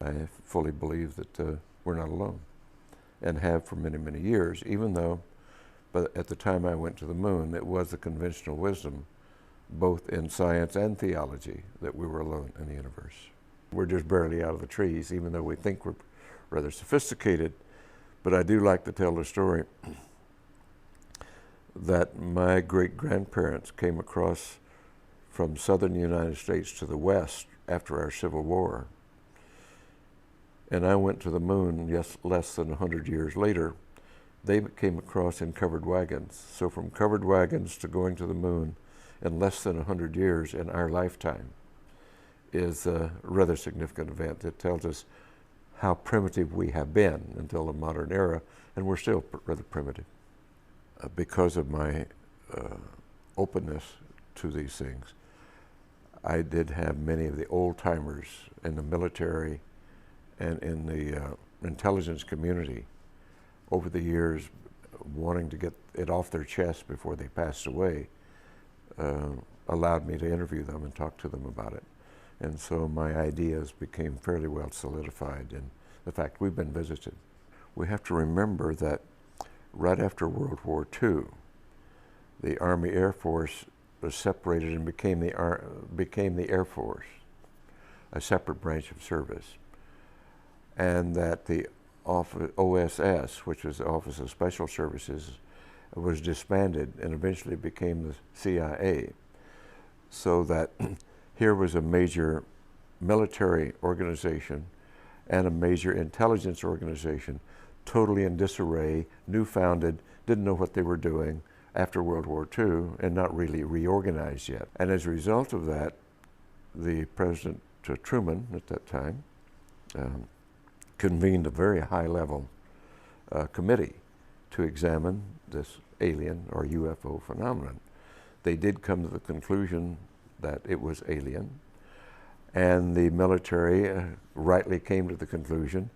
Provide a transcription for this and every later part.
I fully believe that we're not alone, and have for many, many years, even though, but at the time I went to the moon, it was the conventional wisdom, both in science and theology, that we were alone in the universe. We're just barely out of the trees, even though we think we're rather sophisticated. But I do like to tell the story that my great-grandparents came across from southern United States to the west after our Civil War. And I went to the moon less than 100 years later. They came across in covered wagons. So from covered wagons to going to the moon in less than 100 years in our lifetime is a rather significant event. It tells us how primitive we have been until the modern era, and we're still rather primitive. Because of my openness to these things, I did have many of the old-timers in the military and in the intelligence community over the years wanting to get it off their chest before they passed away, allowed me to interview them and talk to them about it. And so my ideas became fairly well solidified in the fact we've been visited. We have to remember that right after World War II, the Army Air Force was separated and became the Air Force, a separate branch of service. And that the OSS, which was the Office of Special Services, was disbanded and eventually became the CIA. So that here was a major military organization and a major intelligence organization totally in disarray, new-founded, didn't know what they were doing after World War II, and not really reorganized yet. And as a result of that, the President Truman at that time convened a very high-level committee to examine this alien or UFO phenomenon. They did come to the conclusion that it was alien, and the military rightly came to the conclusion,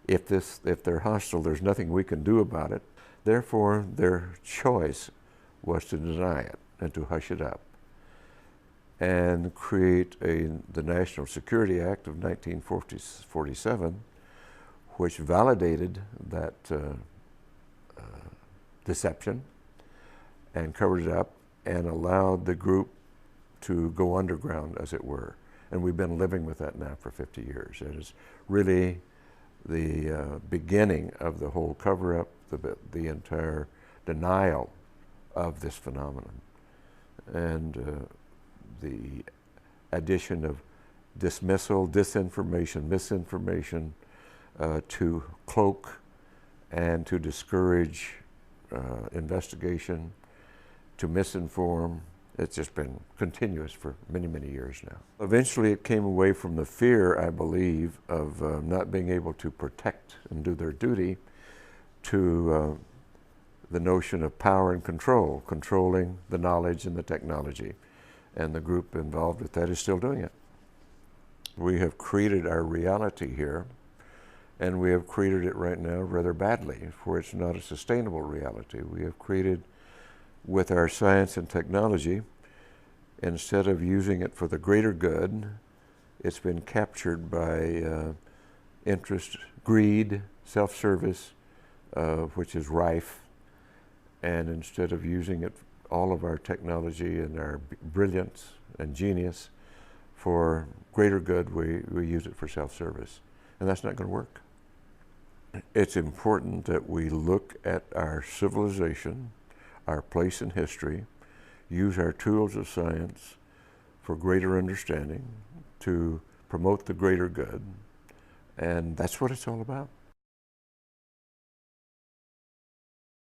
if they're hostile, there's nothing we can do about it. Therefore, their choice was to deny it and to hush it up and create the National Security Act of 1947, which validated that deception and covered it up and allowed the group to go underground, as it were. And we've been living with that now for 50 years. It is really the beginning of the whole cover-up, the entire denial of this phenomenon, and the addition of dismissal, disinformation, misinformation to cloak and to discourage investigation, to misinform. It's just been continuous for many, many years now. Eventually it came away from the fear, I believe, of not being able to protect and do their duty to the notion of power and control, controlling the knowledge and the technology. And the group involved with that is still doing it. We have created our reality here, and we have created it right now rather badly, for it's not a sustainable reality. We have created, with our science and technology, instead of using it for the greater good, it's been captured by interest, greed, self-service, which is rife. And instead of using it, all of our technology and our brilliance and genius for greater good, we use it for self-service. And that's not going to work. It's important that we look at our civilization, our place in history, use our tools of science for greater understanding, to promote the greater good, and that's what it's all about.